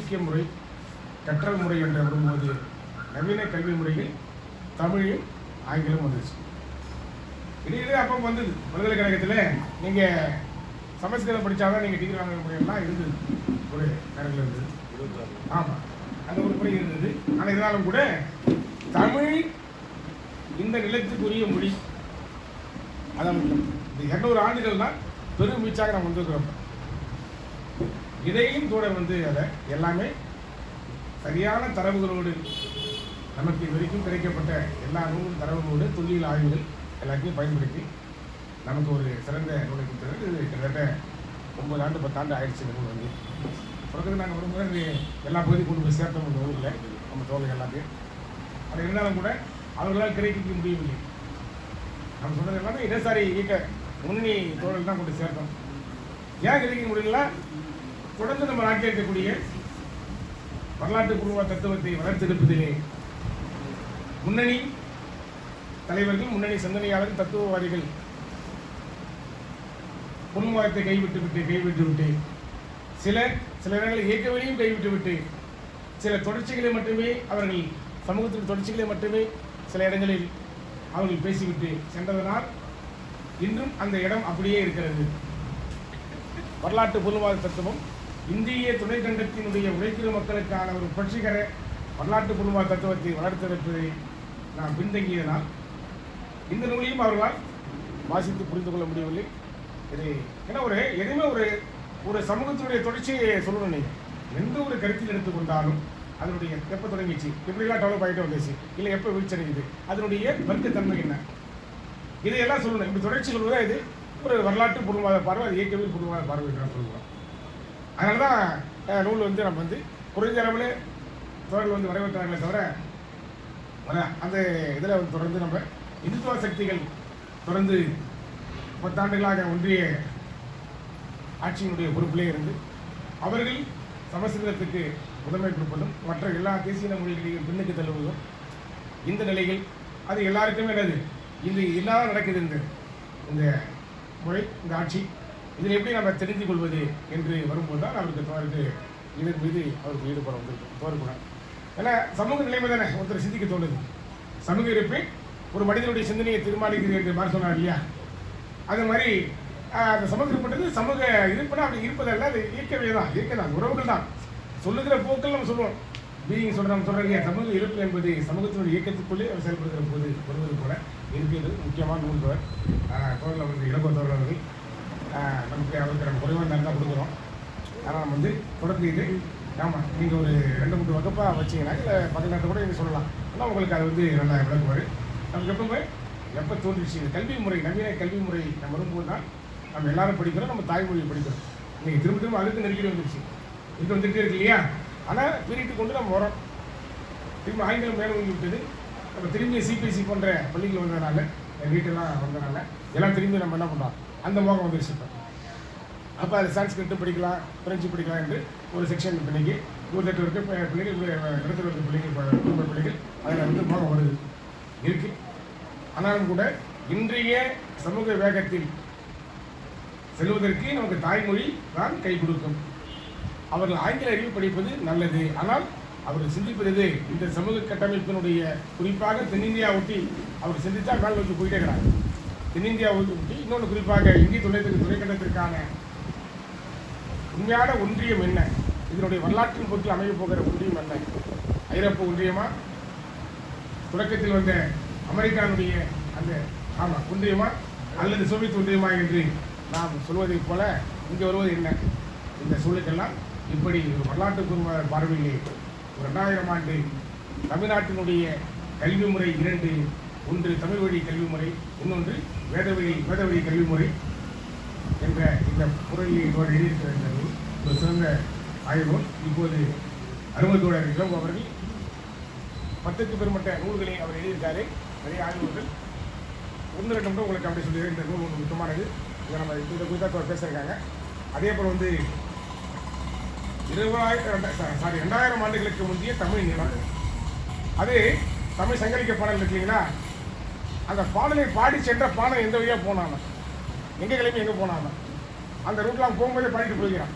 கற்பிக்க முறை, கற்றல் முறை என்று வரும்போது நவீன கல்வி முறையில் தமிழும் ஆங்கிலம் வந்துச்சு. இடையிலே அப்போ வந்தது. பல்கலைக்கழகத்தில் நீங்கள் சமஸ்கிருதம் படித்தாதான் நீங்கள் டிகிரி வாங்க முறையெல்லாம் இருந்தது. ஒரு நேரத்தில் இருந்தது. ஆமாம், அந்த ஒரு முறை இருந்தது. ஆனால் இருந்தாலும் கூட தமிழ் இந்த நிலத்துக்குரிய மொழி. அதான் இந்த 200 ஆண்டுகள் தான் பெரும் வீச்சாக நம்ம வந்துருக்கிறோம். இதையும் கூட அதை எல்லாமே சரியான தரவுகளோடு நமக்கு இது வரைக்கும் கிடைக்கப்பட்ட எல்லா நூல் தரவுகளோடு தொல்லியல் ஆய்வுகள் எல்லாத்தையும் பயன்படுத்தி நமக்கு ஒரு சிறந்த நூலை கொடுத்தது. இது கிட்டத்தட்ட 9 ஆண்டு 10 ஆண்டு ஆயிடுச்சு. இந்த நூல் பிறகு நாங்கள் வரும்போது எல்லா பகுதியும் கொண்டு போய் சேர்த்தோம். இந்த ஊரில் நம்ம தோழர்கள் எல்லாத்தையும். அது இருந்தாலும் கூட அவர்களால் கிடைக்க முடியவில்லை. நம்ம சொன்னது எல்லாமே இடசாரி இயக்க முன்னணி தோழர்கள் தான் கொண்டு சேர்த்தோம். ஏன் கிடைக்க முடியல? தொடர்ந்து நம்ம நாட்டில் இருக்கக்கூடிய வரலாற்று பூர்வ தத்துவத்தை வளர்த்தெடுப்பதிலே முன்னணி தலைவர்கள், முன்னணி சிந்தனையாளர்கள், தத்துவவாதிகள் பொன்முகத்தை கைவிட்டு விட்டு சில நேரங்களில் இயக்கவெளியும் கைவிட்டு விட்டு சில தொடர்ச்சிகளை மட்டுமே அவர்கள் சமூகத்தின் தொடர்ச்சிகளை மட்டுமே சில இடங்களில் அவர்கள் பேசிவிட்டு சென்றதனால் இன்றும் அந்த இடம் அப்படியே இருக்கிறது. வரலாற்று பொருள்வாத தத்துவம் இந்திய துணைக்கண்டத்தினுடைய உழைக்கிற மக்களுக்கான ஒரு புரட்சிகர வரலாற்று பொருள்வாத தத்துவத்தை வளர்த்தெடுப்பதை நாம் பின்தங்கியதனால் இந்த நூலையும் அவர்களால் வாசித்து புரிந்து கொள்ள முடியவில்லை. இது ஏன்னா எதுவுமே ஒரு சமூகத்தினுடைய தொடர்ச்சியை சொல்லணும். நீங்கள் எந்த ஒரு கருத்தில் எடுத்துக்கொண்டாலும் அதனுடைய எப்போ தொடங்கிச்சு, எப்படிலாம் டெவலப் ஆகிட்டு வந்துச்சு, இல்லை எப்போ வீழ்ச்சடைக்குது, அதனுடைய வர்க்கத்தன்மை என்ன, இதையெல்லாம் சொல்லணும். இப்படி தொடர்ச்சி சொல்வதா இது ஒரு வரலாற்று பொருள்வாத பார்வை, அது இயக்கவியல் பொருள்வாத பார்வை தான் சொல்லுவோம். அதனால தான் நூல் நம்ம குறைஞ்ச அளவில் தோழர்கள் வரவேற்றாங்களே தவிர அந்த இதில் தொடர்ந்து நம்ம இந்துத்துவ சக்திகள் தொடர்ந்து 10 ஆண்டுகளாக ஒன்றிய ஆட்சியினுடைய பொறுப்பிலே இருந்து அவர்கள் சமஸ்கிருதத்துக்கு முதன்மை கொடுப்பதும் மற்ற எல்லா தேசிய மொழிகளையும் பின்னுக்கு தள்ளுவதும் இந்த நிலையில் அது எல்லாருக்குமே இது என்னதான் நடக்குது இந்த முறை, இந்த ஆட்சி, இதில் எப்படி நம்ம தெரிந்து கொள்வது என்று வரும்போது தான் அவருக்கு இதன் மீது அவருக்கு ஈடுபட வந்திருக்கு தோற்கணும். ஏன்னா சமூக நிலைமை தானே ஒருத்தர் சிந்திக்க தோணுது. சமூக இருப்பை ஒரு மனிதனுடைய சிந்தனையை தீர்மானிக்குது என்று மாதிரி சொன்னார் இல்லையா? அது மாதிரி அந்த சமூக இருப்பது சமூக இருப்புனா அப்படி இருப்பதல்ல, அது இயற்கவே தான், இயற்கை தான், உறவுகள் தான். சொல்லுகிற போக்கள் நம்ம சொல்லுவோம். பீயிங் நம்ம சொல்கிறோம் இல்லையா? சமூக இருப்பு என்பது சமூகத்தினுடைய இயக்கத்துக்குள்ளே செயல்படுகிற போது வருவது கூட இருக்கிறது. முக்கியமான நூல் தோழர்கள் இளங்கோ தோழர்கள் நமக்கு அவருக்கு நம்ம குறைவாக தான் கொடுக்குறோம். ஆனால் நம்ம தொடர்ந்து இது ஆமாம், நீங்கள் ஒரு 2-3 வகுப்பாக வச்சிங்கன்னா இல்லை பக்கத்து நேரத்தை கூட நீங்கள் சொல்லலாம். ஆனால் உங்களுக்கு அது நல்லா விளக்குவார். நமக்கு எப்போ தோன்றிச்சு இந்த கல்வி முறை, நவீன கல்வி முறை நம்ம வரும்போது தான் நம்ம எல்லாரும் படிக்கிறோம், நம்ம தாய்மொழியை படிக்கிறோம். நீங்கள் திரும்ப அதுக்கு நெருக்கடி வந்துடுச்சு, இது வந்துகிட்டே இருக்கு இல்லையா? ஆனால் பீரியட்டு கொண்டு நம்ம வரோம். திரும்ப ஆங்கிலம் மேலே வந்து விட்டது. நம்ம திரும்பி சிபிஎஸ்சி போன்ற பள்ளிகள் வந்ததுனால, வீட்டெல்லாம் வந்ததுனால எல்லாம் திரும்பி நம்ம என்ன பண்ணுறோம், அந்த மோகம் வந்துடுச்சு. அப்போ அது சான்ஸ்கிரிட்டு படிக்கலாம், பிரெஞ்சு படிக்கலாம் என்று ஒரு செக்ஷன் பிள்ளைக்கு 108 இருக்க பிள்ளைகள், இடத்துல இருக்க பிள்ளைகள், குடும்ப பிள்ளைகள் அதில் மோகம் வருது இருக்கு. ஆனாலும் கூட இன்றைய சமூக வேகத்தில் செல்வதற்கு நமக்கு தாய்மொழி தான் கை கொடுக்கும். அவர்கள் ஆங்கில அறிவு படிப்பது நல்லது. ஆனால் அவர்கள் சிந்திப்பது இந்த சமூக கட்டமைப்பினுடைய குறிப்பாக தென்னிந்தியா ஒட்டி அவர் சிந்தித்தா மேல் நோக்கி போயிட்டே இருக்கிறாங்க. தென்னிந்தியா ஒட்டி இன்னொன்று குறிப்பாக இந்திய துணைக்கண்டத்திற்கான உண்மையான ஒன்றியம் என்ன, இதனுடைய வரலாற்றின் போக்கில் அமைய போகிற ஒன்றியம் என்ன, ஐரோப்பிய ஒன்றியமா, தொடக்கத்தில் வந்த அமெரிக்காவுடைய அந்த ஒன்றியமா அல்லது சோவியத் ஒன்றியமா என்று நாம் சொல்வதைப் போல இங்கே வருவது என்ன? இந்த சூழலுக்கெல்லாம் இப்படி வரலாற்று பார்வையிலே ஒரு 2000 ஆண்டு தமிழ்நாட்டினுடைய கல்வி முறை 2, ஒன்று தமிழ் வழி கல்வி முறை, இன்னொன்று வேதவழி கல்வி முறை என்ற இந்த முறையை எழுதியிருக்கிற ஒரு சிறந்த ஆய்வு. இப்போது அருமத்தோழர் இளங்கோ அவர்கள் 10க்கு மேற்பட்ட நூல்களை அவர் எழுதியிருக்காரு. நிறைய ஆய்வுகள் 1-2 மட்டும் உங்களுக்கு அப்படி சொல்லி இந்த நூல் ஒன்று முக்கியமானது. இதை நம்ம இந்த குறித்தாக பேசியிருக்காங்க. அதே போல் 2000 ஆண்டுகளுக்கு முந்தைய தமிழ் நிலம், அது தமிழ் சங்கலிக்க பாடல் இருக்கீங்களா? அந்த பாடலை பாடி சென்ற பாடம் எந்த வழியாக போனாங்க, எங்கே கிளம்பி எங்கே போனாங்க, அந்த ரூட்லாம் போகும்போதே பாடிட்டு போய்க்கிறான்.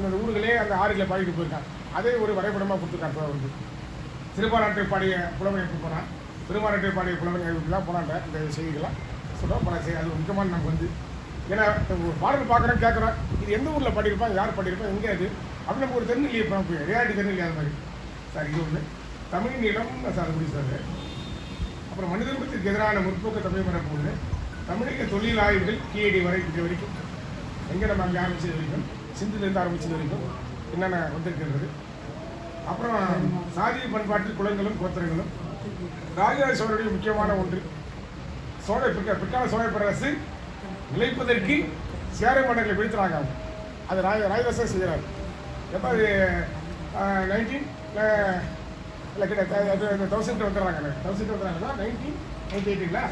அந்த ஊர்களே அந்த ஆறுகளை பாடிட்டு போயிருக்காங்க. அதே ஒரு வரைபடமாக கொடுத்துருக்காங்க. வந்து சிறுபான்மை பாடிய புலமை எப்படி போனால் பெருமாநாட்டை பாடிய புலமைகள்லாம் போனாங்க. இந்த செய்திகளாம் சொல்கிறோம். பல செய்தி அது முக்கியமான நமக்கு வந்து ஏன்னா ஒரு பாடல் பார்க்குறோம் கேட்குறோம், இது எந்த ஊரில் பாடியிருப்பாங்க, யார் பாடியிருப்பாங்க, எங்கே அது அப்படி நமக்கு ஒரு தெரியலையே. இப்போ நமக்கு ரியாலிட்டி தெரியலையே அது மாதிரி. சார் இது ஒன்று தமிழ் நிலம் சார் முடிச்சார். அப்புறம் மனிதர்களுக்கு எதிரான முற்போக்கு தமிழ் மரபு ஒன்று. தமிழக தொழில் ஆய்வுகள் கீழடி வரை இது வரைக்கும் எங்கே நம்ம அங்கே ஆரம்பிச்சது வரைக்கும், சிந்திலிருந்து ஆரம்பிச்சது வரைக்கும் என்னென்ன வந்திருக்கின்றது. அப்புறம் சாதிய பண்பாட்டு குலங்களும் கோத்திரங்களும் ராஜராஜ சோழருடைய முக்கியமான ஒன்று. பிற்கால சோழ பேரரசு நிலைப்பதற்கு சேர மன்னர்களை வீழ்த்துறாங்க. அவங்க அது ராஜராஜன் செய்கிறார். எப்போ அது 19 இல்லை கிட்ட 1000 வந்துடுறாங்க. 1000 வந்துடுறாங்கன்னா 1998ங்களா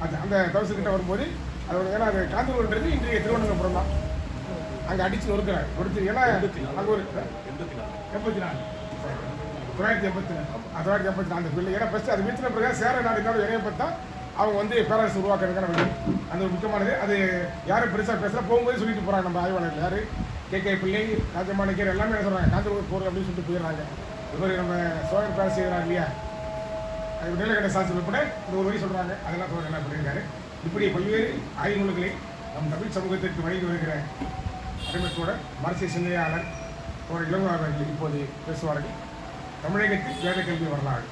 அது அந்த 1000 கிட்ட வரும்போது அது ஏன்னா அது காந்தூர்ன்றது இன்றைய திருவனந்தபுரம் தான். அங்கே அடித்து நொறுக்கிறாங்க. ஏன்னா அங்கே ஒரு 84 984 அந்த பிள்ளை. ஏன்னா ஃபஸ்ட்டு அது வீழ்த்தின பிறகு சேர நாடுகளோட இணையப்பட்டு தான் அவங்க வந்து பேரரசு உருவாக்குறதுக்கான வழி. அந்த ஒரு முக்கியமானது. அது யாரும் பெருசாக பேசல போகும்போது சொல்லிட்டு போகிறாங்க நம்ம ஆய்வாளர்கள். யார் கே பிள்ளை, ராஜமாணிக்கர் எல்லாமே என்ன சொல்கிறாங்க, காந்தூர் போர் அப்படின்னு சொல்லிட்டு போயிடுறாங்க. இவர் நம்ம சோழர் பேர செய்கிறார் இல்லையா, அது நீலகண்ட சாஸ்திரி உட்பட இந்த ஒரு வழி சொல்கிறாங்க. அதெல்லாம் சோழர் என்ன பண்ணியிருக்காரு. இப்படி பல்வேறு ஆய்வு நூல்களை நம் தமிழ் சமூகத்திற்கு வழங்கி வருகிற அடிமத்தோட அரசியல் சிந்தனையாளர் ஒரு இளங்கோ அவர்கள் இப்போது பேசுவார்கள். தமிழகத்தில் வேத கல்வி வரலாறு.